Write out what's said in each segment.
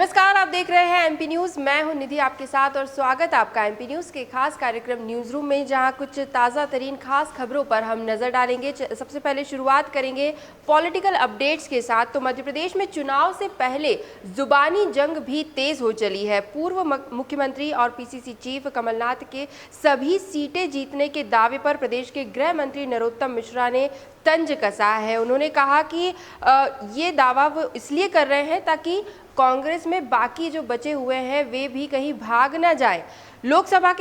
नमस्कार, आप देख रहे हैं एमपी न्यूज। मैं हूं निधि आपके साथ और स्वागत आपका एमपी न्यूज के खास कार्यक्रम न्यूज रूम में, जहां कुछ ताज़ा तरीन खास खबरों पर हम नजर डालेंगे। सबसे पहले शुरुआत करेंगे पॉलिटिकल अपडेट्स के साथ। तो मध्य प्रदेश में चुनाव से पहले जुबानी जंग भी तेज हो चली है। पूर्व मुख्यमंत्री और पीसीसी चीफ कमलनाथ के सभी सीटें जीतने के दावे पर प्रदेश के गृह मंत्री नरोत्तम मिश्रा ने तंज कसा है। उन्होंने कहा कि ये दावा वो इसलिए कर रहे हैं ताकि कांग्रेस में बाकी जो बचे हुए हैं वे भी कहीं भाग ना जाए। लोकसभा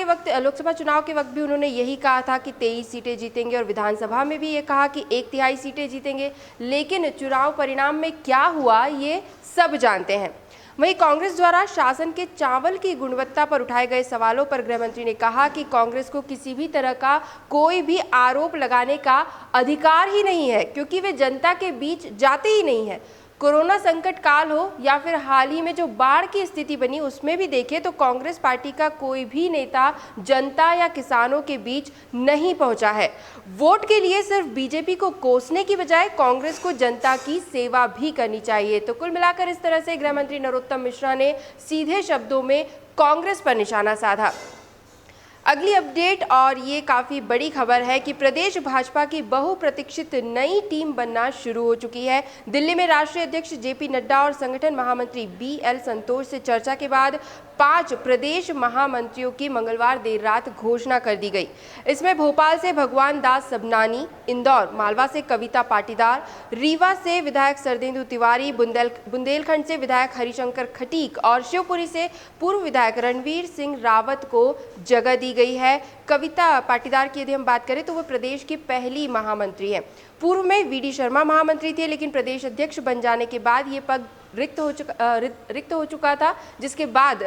चुनाव के वक्त भी उन्होंने यही कहा था कि 23 सीटें जीतेंगे और विधानसभा में भी ये कहा कि 1/3 सीटें जीतेंगे। लेकिन चुनाव परिणाम में क्या हुआ ये सब जानते हैं। वहीं कांग्रेस द्वारा शासन के चावल की गुणवत्ता पर उठाए गए सवालों पर गृह मंत्री ने कहा कि कांग्रेस को किसी भी तरह का कोई भी आरोप लगाने का अधिकार ही नहीं है, क्योंकि वे जनता के बीच जाते ही नहीं है। कोरोना संकट काल हो या फिर हाल ही में जो बाढ़ की स्थिति बनी, उसमें भी देखें तो कांग्रेस पार्टी का कोई भी नेता जनता या किसानों के बीच नहीं पहुंचा है। वोट के लिए सिर्फ बीजेपी को कोसने की बजाय कांग्रेस को जनता की सेवा भी करनी चाहिए। तो कुल मिलाकर इस तरह से गृह मंत्री नरोत्तम मिश्रा ने सीधे शब्दों में कांग्रेस पर निशाना साधा। अगली अपडेट, और ये काफ़ी बड़ी खबर है कि प्रदेश भाजपा की बहुप्रतीक्षित नई टीम बनना शुरू हो चुकी है। दिल्ली में राष्ट्रीय अध्यक्ष जेपी नड्डा और संगठन महामंत्री बीएल संतोष से चर्चा के बाद 5 प्रदेश महामंत्रियों की मंगलवार देर रात घोषणा कर दी गई। इसमें भोपाल से भगवान दास सबनानी, इंदौर मालवा से कविता पाटीदार, रीवा से विधायक सरदेंदु तिवारी, बुंदेलखंड से विधायक हरिशंकर खटीक और शिवपुरी से पूर्व विधायक रणवीर सिंह रावत को जगह दी गई है। कविता पाटीदार की यदि हम बात करें तो वो प्रदेश की पहली महामंत्री है। पूर्व में वीडी शर्मा महामंत्री थे, लेकिन प्रदेश अध्यक्ष बन जाने के बाद ये पद रिक्त हो चुका था, इसके बाद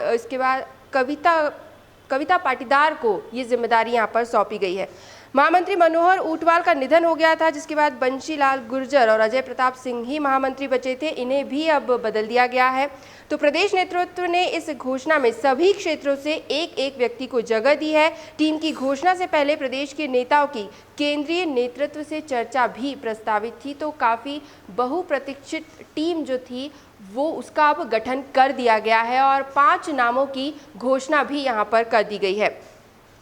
कविता पाटीदार को ये जिम्मेदारी यहाँ पर सौंपी गई है। महामंत्री मनोहर ऊंटवाल का निधन हो गया था, जिसके बाद बंशीलाल गुर्जर और अजय प्रताप सिंह ही महामंत्री बचे थे। इन्हें भी अब बदल दिया गया है। तो प्रदेश नेतृत्व ने इस घोषणा में सभी क्षेत्रों से एक एक व्यक्ति को जगह दी है। टीम की घोषणा से पहले प्रदेश के नेताओं की केंद्रीय नेतृत्व से चर्चा भी प्रस्तावित थी। तो काफ़ी बहुप्रतीक्षित टीम जो थी वो उसका अब गठन कर दिया गया है और 5 नामों की घोषणा भी यहाँ पर कर दी गई है।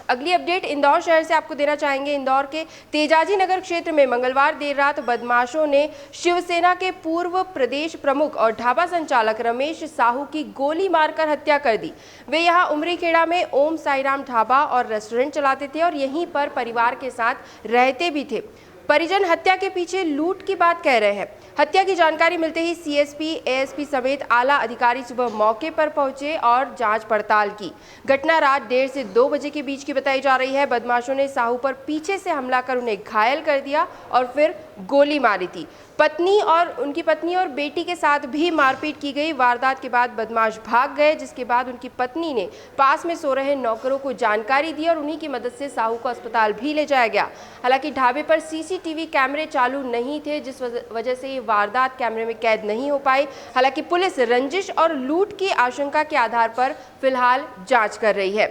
अगली अपडेट इंदौर शहर से आपको देना चाहेंगे। इंदौर के तेजाजी नगर क्षेत्र में मंगलवार देर रात बदमाशों ने शिवसेना के पूर्व प्रदेश प्रमुख और ढाबा संचालक रमेश साहू की गोली मारकर हत्या कर दी। वे यहां उमरीखेड़ा में ओम साईराम ढाबा और रेस्टोरेंट चलाते थे और यहीं पर परिवार के साथ रहते भी थे। परिजन हत्या के पीछे लूट की बात कह रहे हैं। हत्या की जानकारी मिलते ही सीएसपी, एएसपी समेत आला अधिकारी सुबह मौके पर पहुंचे और जांच पड़ताल की। घटना रात 1:30 से 2 बजे के बीच की बताई जा रही है। बदमाशों ने साहू पर पीछे से हमला कर उन्हें घायल कर दिया और फिर गोली मारी थी। उनकी पत्नी और बेटी के साथ भी मारपीट की गई। वारदात के बाद बदमाश भाग गए, जिसके बाद उनकी पत्नी ने पास में सो रहे नौकरों को जानकारी दी और उन्हीं की मदद से साहू को अस्पताल भी ले जाया गया। हालांकि ढाबे पर सीसीटीवी कैमरे चालू नहीं थे, जिस वजह से ये वारदात कैमरे में कैद नहीं हो पाई। हालांकि पुलिस रंजिश और लूट की आशंका के आधार पर फिलहाल जांच कर रही है।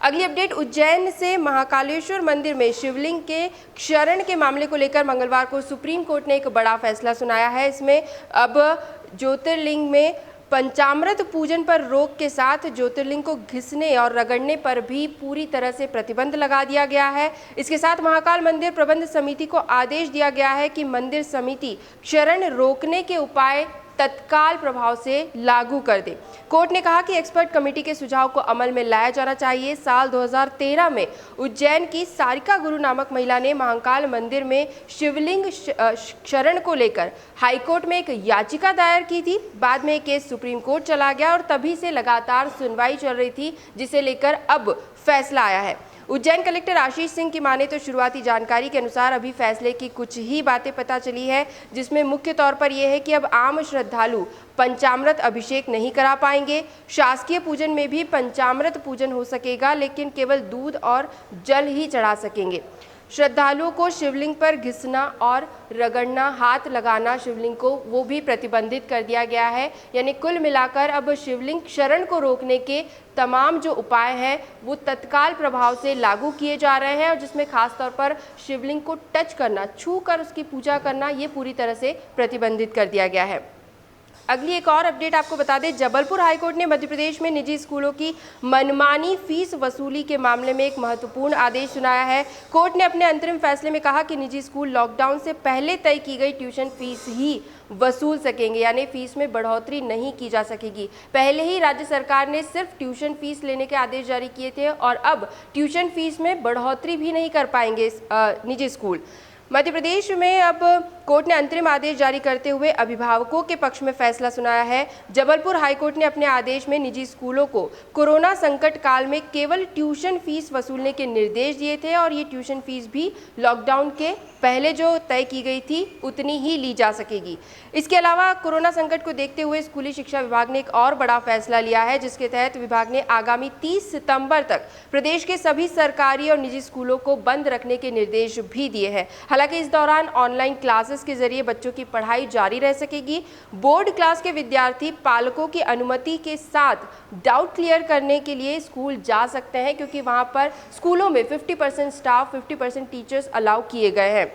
अगली अपडेट, उज्जैन से महाकालेश्वर मंदिर में शिवलिंग के क्षरण के मामले को लेकर मंगलवार को सुप्रीम कोर्ट ने एक बड़ा फैसला सुनाया है। इसमें अब ज्योतिर्लिंग में पंचामृत पूजन पर रोक के साथ ज्योतिर्लिंग को घिसने और रगड़ने पर भी पूरी तरह से प्रतिबंध लगा दिया गया है। इसके साथ महाकाल मंदिर प्रबंध समिति को आदेश दिया गया है कि मंदिर समिति क्षरण रोकने के उपाय तत्काल प्रभाव से लागू कर दे। कोर्ट ने कहा कि एक्सपर्ट कमेटी के सुझाव को अमल में लाया जाना चाहिए। साल 2013 में उज्जैन की सारिका गुरु नामक महिला ने महाकाल मंदिर में शिवलिंग क्षरण को लेकर हाईकोर्ट में एक याचिका दायर की थी। बाद में केस सुप्रीम कोर्ट चला गया और तभी से लगातार सुनवाई चल रही थी, जिसे लेकर अब फैसला आया है। उज्जैन कलेक्टर आशीष सिंह की माने तो शुरुआती जानकारी के अनुसार अभी फैसले की कुछ ही बातें पता चली है, जिसमें मुख्य तौर पर यह है कि अब आम श्रद्धालु पंचामृत अभिषेक नहीं करा पाएंगे। शासकीय पूजन में भी पंचामृत पूजन हो सकेगा, लेकिन केवल दूध और जल ही चढ़ा सकेंगे। श्रद्धालुओं को शिवलिंग पर घिसना और रगड़ना, हाथ लगाना शिवलिंग को, वो भी प्रतिबंधित कर दिया गया है। यानी कुल मिलाकर अब शिवलिंग क्षरण को रोकने के तमाम जो उपाय हैं वो तत्काल प्रभाव से लागू किए जा रहे हैं, और जिसमें खास तौर पर शिवलिंग को टच करना, छू कर उसकी पूजा करना, ये पूरी तरह से प्रतिबंधित कर दिया गया है। अगली एक और अपडेट आपको बता दें, जबलपुर हाईकोर्ट ने मध्य प्रदेश में निजी स्कूलों की मनमानी फीस वसूली के मामले में एक महत्वपूर्ण आदेश सुनाया है। कोर्ट ने अपने अंतरिम फैसले में कहा कि निजी स्कूल लॉकडाउन से पहले तय की गई ट्यूशन फीस ही वसूल सकेंगे, यानी फीस में बढ़ोतरी नहीं की जा सकेगी। पहले ही राज्य सरकार ने सिर्फ ट्यूशन फीस लेने के आदेश जारी किए थे और अब ट्यूशन फीस में बढ़ोतरी भी नहीं कर पाएंगे निजी स्कूल। मध्य प्रदेश में अब कोर्ट ने अंतरिम आदेश जारी करते हुए अभिभावकों के पक्ष में फैसला सुनाया है। जबलपुर हाईकोर्ट ने अपने आदेश में निजी स्कूलों को कोरोना संकट काल में केवल ट्यूशन फीस वसूलने के निर्देश दिए थे और ये ट्यूशन फीस भी लॉकडाउन के पहले जो तय की गई थी उतनी ही ली जा सकेगी। इसके अलावा कोरोना संकट को देखते हुए स्कूली शिक्षा विभाग ने एक और बड़ा फैसला लिया है, जिसके तहत विभाग ने आगामी 30 सितंबर तक प्रदेश के सभी सरकारी और निजी स्कूलों को बंद रखने के निर्देश भी दिए हैं। हालांकि इस दौरान ऑनलाइन क्लासेस के जरिए बच्चों की पढ़ाई जारी रह सकेगी। बोर्ड क्लास के विद्यार्थी पालकों की अनुमति के साथ डाउट क्लियर करने के लिए स्कूल जा सकते हैं, क्योंकि वहां पर स्कूलों में 50% स्टाफ 50% टीचर्स अलाउ किए गए हैं।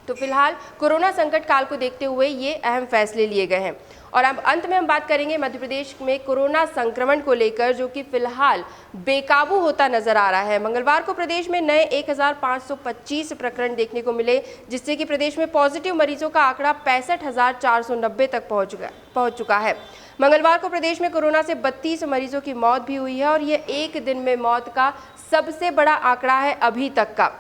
तो फिलहाल कोरोना संकट काल को देखते हुए ये अहम फैसले लिए गए हैं। और अब अंत में हम बात करेंगे मध्य प्रदेश में कोरोना संक्रमण को लेकर, जो कि फिलहाल बेकाबू होता नजर आ रहा है। मंगलवार को प्रदेश में नए 1525 प्रकरण देखने को मिले, जिससे कि प्रदेश में पॉजिटिव मरीजों का आंकड़ा 65,490 तक पहुंच चुका है। मंगलवार को प्रदेश में कोरोना से 32 मरीजों की मौत भी हुई है और ये एक दिन में मौत का सबसे बड़ा आंकड़ा है अभी तक का।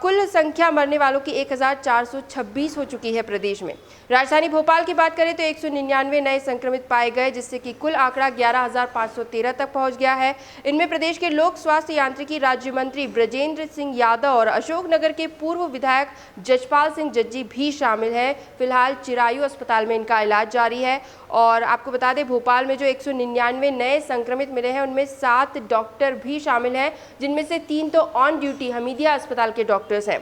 कुल संख्या मरने वालों की 1426 हो चुकी है प्रदेश में। राजधानी भोपाल की बात करें तो 199 नए संक्रमित पाए गए, जिससे कि कुल आंकड़ा 11,513 तक पहुंच गया है। इनमें प्रदेश के लोक स्वास्थ्य यांत्रिकी राज्य मंत्री ब्रजेंद्र सिंह यादव और अशोकनगर के पूर्व विधायक जजपाल सिंह जज्जी भी शामिल हैं। फिलहाल चिरायु अस्पताल में इनका इलाज जारी है। और आपको बता दें, भोपाल में जो 199 नए संक्रमित मिले हैं उनमें 7 डॉक्टर भी शामिल हैं, जिनमें से 3 तो ऑन ड्यूटी हमीदिया अस्पताल के डॉक्टर्स हैं।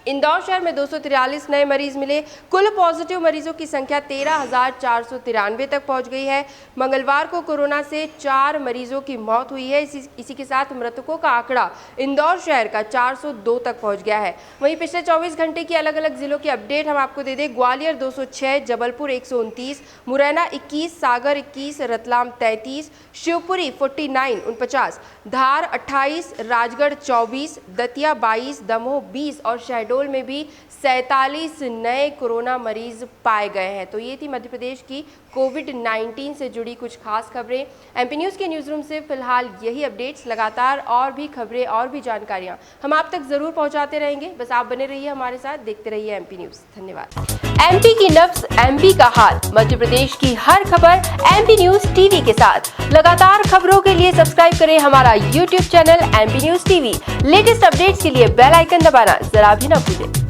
इंदौर शहर में 243 नए मरीज मिले। कुल पॉजिटिव मरीजों की संख्या 13,493 तक पहुंच गई है। मंगलवार को कोरोना से 4 मरीजों की मौत हुई है। इसी के साथ मृतकों का आंकड़ा इंदौर शहर का 402 तक पहुंच गया है। वहीं पिछले 24 घंटे की अलग अलग जिलों की अपडेट हम आपको दे दें। ग्वालियर 206, जबलपुर 129, मुरैना 21, सागर 21, रतलाम 33, शिवपुरी 49, धार 28, राजगढ़ 24, दतिया 22, दमोह 20 और शहडोल में भी 47 नए कोरोना मरीज पाए गए हैं। तो ये थी मध्य प्रदेश की कोविड-19 से जुड़ी कुछ खास खबरें। एमपी न्यूज़ के न्यूज़ रूम से फिलहाल यही अपडेट्स, लगातार और भी खबरें और भी जानकारियां हम आप तक जरूर पहुंचाते रहेंगे। बस आप बने रहिए हमारे साथ, देखते रहिए एमपी न्यूज़। धन्यवाद। एमपी की नब्ज, एमपी का हाल, मध्य प्रदेश की हर खबर एमपी न्यूज़ टीवी के साथ। लगातार खबरों के लिए सब्सक्राइब करें हमारा YouTube channel MP news TV. Latest updates के लिए बेल आइकन दबाना जरा भी न भूलें।